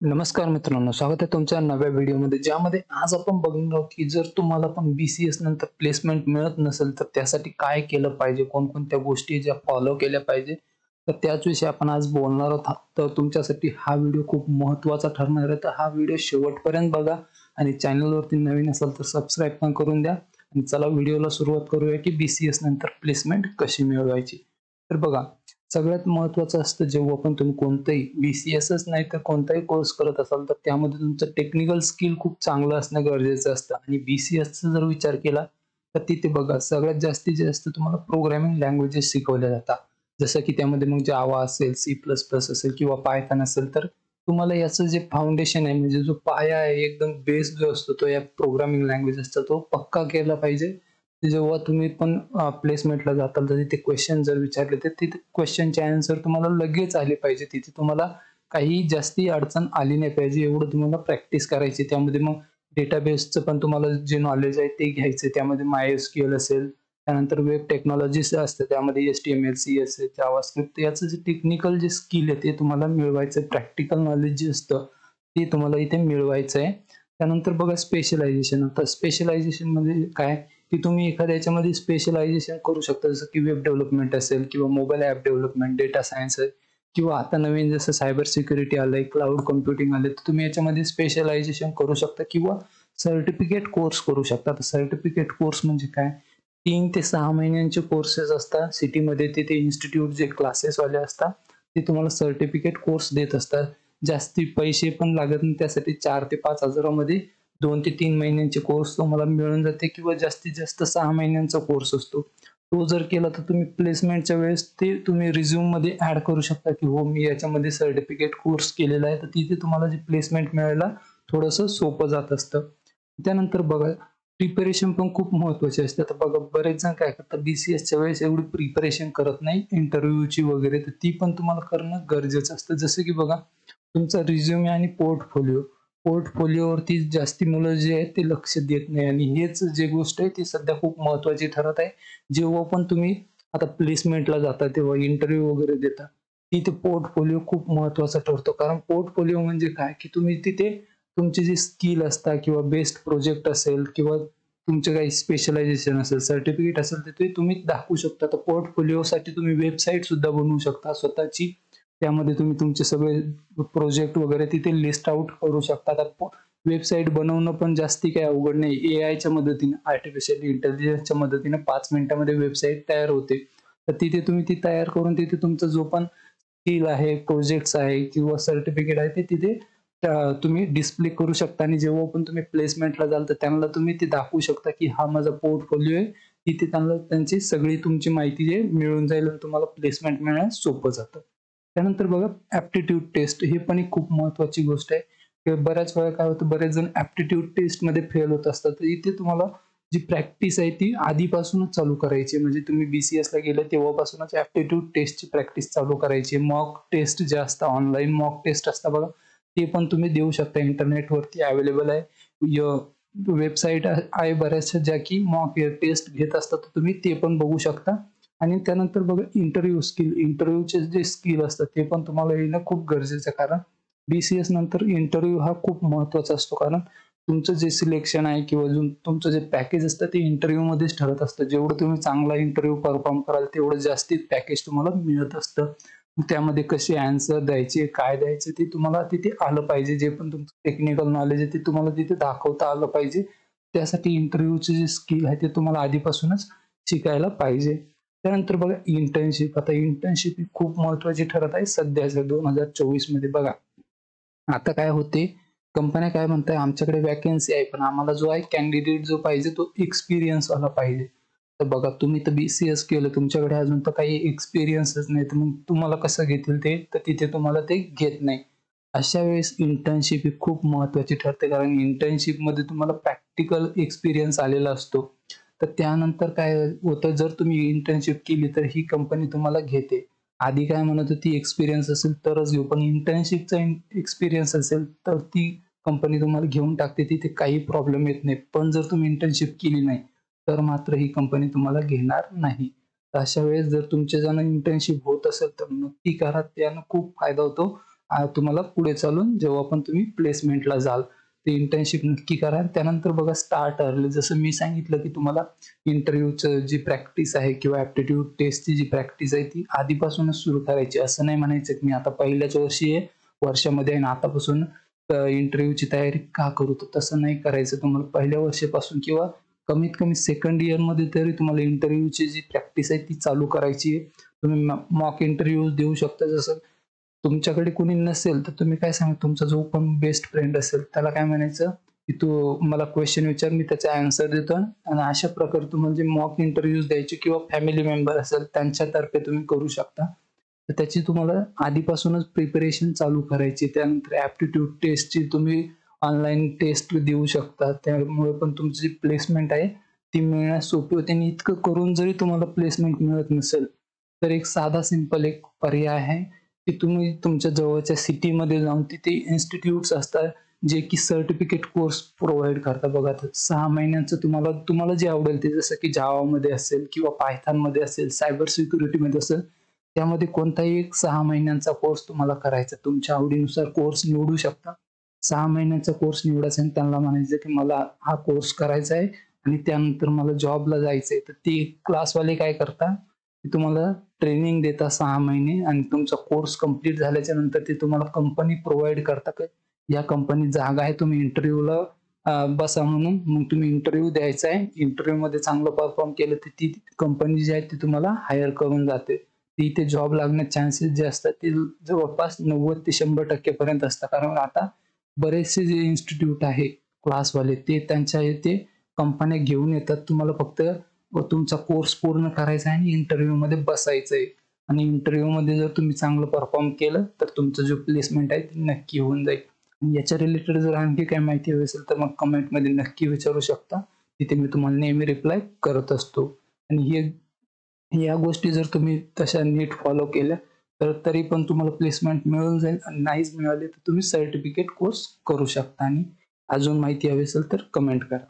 नमस्कार मित्रांनो, स्वागत आहे तुमच्या नव्या व्हिडिओमध्ये, ज्यामध्ये आज आपण बघणार आहोत की जर तुम्हाला पण BCS नंतर प्लेसमेंट मिळत नसेल तर त्यासाठी काय केलं पाहिजे, कोणकोणत्या गोष्टी ज्या फॉलो केल्या पाहिजे, तर त्याच विषयी आपण आज बोलणार आहोत. तर तुमच्यासाठी हा व्हिडिओ खूप महत्त्वाचा ठरणार आहे, तर हा व्हिडिओ शेवटपर्यंत बघा आणि चॅनलवरती नवीन असाल तर सबस्क्राईब पण करून द्या. आणि चला व्हिडिओला सुरुवात करूया की BCS नंतर प्लेसमेंट कशी मिळवायची. तर बघा, सगळ्यात महत्त्वाचं असतं जेव्हा पण तुम्ही कोणताही BCSच नाही तर कोणताही कोर्स करत असाल तर त्यामध्ये तुमचं टेक्निकल स्किल खूप चांगलं असणं गरजेचं असतं. आणि BCSचा जर विचार केला तर तिथे बघा सगळ्यात जास्तीत जास्त तुम्हाला प्रोग्रामिंग लँग्वेजेस शिकवल्या जातात. जसं की त्यामध्ये मग जावा असेल, C++ असेल किंवा पायथन असेल, तर तुम्हाला याचं जे फाउंडेशन आहे म्हणजे जो पाया आहे एकदम बेस जो असतो तो या प्रोग्रामिंग लँग्वेजेसचा तो पक्का केला पाहिजे. जेव्हा तुम्ही पण प्लेसमेंटला जाताल तर तिथे क्वेश्चन जर विचारले तर तिथे क्वेश्चनचे आन्सर तुम्हाला लगेच आले पाहिजे. तिथे तुम्हाला काही जास्ती अडचण आली नाही पाहिजे, एवढं तुम्हाला प्रॅक्टिस करायची. त्यामध्ये मग डेटाबेसचं पण तुम्हाला जे नॉलेज आहे ते घ्यायचं. त्यामध्ये MySQL असेल, त्यानंतर वेब टेक्नॉलॉजीज असतं, त्यामध्ये HTML, CSS, जावास्क्रिप्ट याचं जे टेक्निकल जे स्किल आहे ते तुम्हाला मिळवायचं. प्रॅक्टिकल नॉलेज जे असतं ते तुम्हाला इथे मिळवायचं आहे. त्यानंतर बघा स्पेशलायझेशन. आता स्पेशलायझेशन म्हणजे काय, की तुम्ही एखाद्या याच्यामध्ये स्पेशलायझेशन करू शकता. जसं की वेब डेव्हलपमेंट असेल किंवा mobile app development, data science आहे किंवा आता नवीन जसं सायबर सिक्युरिटी आलंय, क्लाउड कम्प्युटिंग आले, तर तुम्ही याच्यामध्ये स्पेशलायझेशन करू शकता किंवा सर्टिफिकेट कोर्स करू शकता. तर सर्टिफिकेट कोर्स म्हणजे काय, 3 ते 6 महिन्यांचे कोर्सेस असतात. सिटीमध्ये तिथे इन्स्टिट्यूट जे क्लासेसवाले असतात ते तुम्हाला सर्टिफिकेट कोर्स देत असतात. जास्ती पैसे पण लागत नाही त्यासाठी. 4 ते 5 हजारामध्ये 2 ते 3 महिन्यांचे कोर्स तुम्हाला मिळून जाते किंवा जास्तीत जास्त 6 महिन्यांचा कोर्स असतो. तो जर केला तर तुम्ही प्लेसमेंटच्या वेळेस ते तुम्ही रिझ्यूममध्ये ॲड करू शकता की हो मी याच्यामध्ये सर्टिफिकेट कोर्स केलेला आहे. तर तिथे तुम्हाला जे प्लेसमेंट मिळायला थोडंसं सोपं जात असतं. त्यानंतर बघा प्रिपरेशन पण खूप महत्त्वाची असते. तर बघा बरेच जण काय करतात BCSच्या वेळेस एवढी प्रिपरेशन करत नाही इंटरव्ह्यूची वगैरे, तर ती पण तुम्हाला करणं गरजेचं असतं. जसं की बघा तुमचा रिझ्यूमे आणि पोर्टफोलिओवरती जास्ती मुलं जे आहेत ते लक्ष देत नाही आणि हेच जे गोष्ट आहे ती सध्या खूप महत्त्वाची ठरत आहे. जेव्हा पण तुम्ही आता प्लेसमेंटला जाता तेव्हा इंटरव्ह्यू वगैरे देता, तिथे पोर्टफोलिओ खूप महत्त्वाचा ठरतो. कारण पोर्टफोलिओ म्हणजे काय, की तुम्ही तिथे तुमचे जे स्किल असतात किंवा बेस्ट प्रोजेक्ट असेल किंवा तुमचे काही स्पेशलायझेशन असेल, सर्टिफिकेट असेल, तर ते तुम्ही दाखवू शकता. तर पोर्टफोलिओसाठी तुम्ही वेबसाईट सुद्धा बनवू शकता स्वतःची. त्यामध्ये तुम्ही तुमचे सगळे प्रोजेक्ट वगैरे तिथे लिस्ट आउट करू शकता. तर वेबसाईट बनवणं पण जास्ती काही अवघड नाही. एआयच्या मदतीने, आर्टिफिशियल इंटेलिजन्सच्या मदतीने 5 मिनिटामध्ये वेबसाईट तयार होते. तर तिथे तुम्ही ती तयार करून तिथे तुमचा जो पण स्किल आहे, प्रोजेक्ट्स आहे किंवा सर्टिफिकेट आहे ते तिथे तुम्ही डिस्प्ले करू शकता. आणि जेव्हा पण तुम्ही प्लेसमेंटला जाल तर त्यांना तुम्ही ते दाखवू शकता की हा माझा पोर्टफोलिओ आहे. तिथे त्यांना त्यांची सगळी तुमची माहिती जे मिळून जाईल आणि तुम्हाला प्लेसमेंट मिळण्यास सोपं जातं. त्यानंतर बघा ॲप्टिट्यूड टेस्ट, हे पण एक खूप महत्त्वाची गोष्ट आहे. की बऱ्याच वेळा काय होतं, बरेच जण ॲप्टिट्यूड टेस्टमध्ये फेल होत असतात. तर इथे तुम्हाला जी प्रॅक्टिस आहे ती आधीपासूनच चालू करायची. म्हणजे तुम्ही BCSला गेले तेव्हापासूनच ॲप्टिट्यूड टेस्टची प्रॅक्टिस चालू करायची. मॉक टेस्ट जे असतात, ऑनलाईन मॉक टेस्ट असतात बघा, ते पण तुम्ही देऊ शकता. इंटरनेटवरती अवेलेबल आहे. वेबसाईट आहे बऱ्याचशा ज्या की मॉक टेस्ट घेत असतात. तर तुम्ही ते पण बघू शकता. आणि त्यानंतर बघा इंटरव्ह्यूचे जे स्किल असतात ते पण तुम्हाला येणं खूप गरजेचं आहे. कारण BCS नंतर इंटरव्ह्यू हा खूप महत्त्वाचा असतो. कारण तुमचं जे सिलेक्शन आहे किंवा तुमचं जे पॅकेज असतं ते इंटरव्ह्यूमध्येच ठरत असतं. जेवढं तुम्ही चांगला इंटरव्ह्यू परफॉर्म कराल तेवढं जास्ती पॅकेज तुम्हाला मिळत असतं. मग त्यामध्ये कसे ॲन्सर द्यायचे, काय द्यायचे ते तुम्हाला तिथे आलं पाहिजे. जे पण तुमचं टेक्निकल नॉलेज आहे ते तुम्हाला तिथे दाखवता आलं पाहिजे. त्यासाठी इंटरव्ह्यूचे जे स्किल आहे ते तुम्हाला आधीपासूनच शिकायला पाहिजे. त्यानंतर बघा इंटर्नशिप. आता इंटर्नशिप ही खूप महत्त्वाची ठरत आहे सध्याच्या 2024 मध्ये. बघा आता काय होते, कंपन्या काय म्हणताय, आमच्याकडे वॅकन्सी आहे पण आम्हाला जो आहे कॅन्डिडेट जो पाहिजे तो एक्सपिरियन्सवाला पाहिजे. तर बघा तुम्ही तर BCS केलं, तुमच्याकडे अजून तर काही एक्सपिरियन्सच नाही, तर मग तुम्हाला कसं घेतील ते, तर तिथे तुम्हाला ते घेत नाही. अशा वेळेस इंटर्नशिप ही खूप महत्त्वाची ठरते. कारण इंटर्नशिपमध्ये तुम्हाला प्रॅक्टिकल एक्सपिरियन्स आलेला असतो. तर त्यानंतर काय होतं, जर तुम्ही इंटर्नशिप केली तर ही कंपनी तुम्हाला घेते. आधी काय म्हणत होती एक्सपिरियन्स असेल तरच घेऊ, पण इंटर्नशिपचा एक्सपिरियन्स असेल तर ती कंपनी तुम्हाला घेऊन टाकते. तिथे काही प्रॉब्लेम येत नाही. पण जर तुम्ही इंटर्नशिप केली नाही तर मात्र ही कंपनी तुम्हाला घेणार नाही. तर अशा वेळेस जर तुमच्याच्यानं इंटर्नशिप होत असेल तर नक्की करा. त्यानं खूप फायदा होतो. तुम्हाला पुढे चालून जेव्हा पण तुम्ही प्लेसमेंटला जाल, ते इंटर्नशिप नक्की करा. त्यानंतर बघा स्टार्ट अर्ली. जसं मी सांगितलं की तुम्हाला इंटरव्ह्यूचं जी प्रॅक्टिस आहे किंवा ॲप्टिट्यूड टेस्टची जी प्रॅक्टिस आहे ती आधीपासूनच सुरू करायची. असं नाही म्हणायचं की मी आता पहिल्याच वर्षामध्ये आहे आणि आतापासून इंटरव्ह्यूची तयारी का करू? तर तसं नाही करायचं. तुम्हाला पहिल्या वर्षापासून किंवा कमीत कमी सेकंड इयरमध्ये तरी तुम्हाला इंटरव्ह्यूची जी प्रॅक्टिस आहे ती चालू करायची आहे. तुम्ही मॉक इंटरव्ह्यूज देऊ शकता. जसं तुमच्याकडे कोणी नसेल तर तुम्ही काय सांगा, तुमचा जो पण बेस्ट फ्रेंड असेल त्याला काय म्हणायचं की तू मला क्वेश्चन विचार, मी त्याचा आन्सर देतो आणि अशा प्रकारे तुम्हाला जे मॉक इंटरव्ह्यूज द्यायचे किंवा फॅमिली मेंबर असेल त्यांच्यातर्फे तुम्ही करू शकता. तर त्याची तुम्हाला आधीपासूनच प्रिपरेशन चालू करायची. त्यानंतर ॲप्टिट्यूड टेस्टची तुम्ही ऑनलाईन टेस्ट देऊ शकता. त्यामुळे पण तुमची जी प्लेसमेंट आहे ती मिळण्यास सोपी होते आणि इतकं करून जरी तुम्हाला प्लेसमेंट मिळत नसेल, तर एक साधा सिंपल एक पर्याय आहे की तुम्ही तुमच्या जवळच्या सिटीमध्ये जाऊन तिथे इन्स्टिट्यूट्स असतात जे की सर्टिफिकेट कोर्स प्रोव्हाईड करतात. बघा, तर 6 महिन्यांचं तुम्हाला तुम्हाला जे आवडेल ते, जसं की जावामध्ये असेल किंवा पायथॉनमध्ये असेल, सायबर सिक्युरिटीमध्ये असेल, त्यामध्ये कोणताही एक 6 महिन्यांचा कोर्स तुम्हाला करायचा. तुमच्या आवडीनुसार कोर्स निवडू शकता. 6 महिन्याचा कोर्स निवडायचा आणि त्यांना म्हणायचं की मला हा कोर्स करायचा आहे आणि त्यानंतर मला जॉबला जायचंय. तर ते क्लासवाले काय करतात, की तुम्हाला ट्रेनिंग देतात 6 महिने आणि तुमचा कोर्स कंप्लीट झाल्याच्या नंतर ते तुम्हाला कंपनी प्रोव्हाईड करतात, की या कंपनीत जागा आहे, तुम्ही इंटरव्ह्यूला बसा म्हणून. मग तुम्ही इंटरव्ह्यू द्यायचा आहे. इंटरव्ह्यूमध्ये चांगलं परफॉर्म केलं तर ती कंपनी जी आहे ती तुम्हाला हायर करून जाते. इथे जॉब लागण्याचे चान्सेस जे असतात ते जवळपास 90 ते 100% पर्यंत असतात. कारण आता बरेचसे जे इन्स्टिट्यूट आहे क्लासवाले ते त्यांच्या इथे कंपन्या घेऊन येतात. तुम्हाला फक्त तुमचा कोर्स पूर्ण करायचा आहे आणि इंटरव्ह्यूमध्ये बसायचं आहे. आणि इंटरव्ह्यूमध्ये जर तुम्ही चांगलं परफॉर्म केलं तर तुमचं जो प्लेसमेंट आहे ते नक्की होऊन जाईल. आणि याच्या रिलेटेड जर आणखी काही माहिती हवी असेल तर मग कमेंटमध्ये नक्की विचारू शकता. तिथे मी तुम्हाला नेहमी रिप्लाय करत असतो. आणि या गोष्टी जर तुम्ही तशा नीट फॉलो केल्या तर तरी पण तुम्हाला प्लेसमेंट मिळून जाईल आणि नाहीच मिळाली तर तुम्ही सर्टिफिकेट कोर्स करू शकता. आणि अजून माहिती हवी असेल तर कमेंट करा.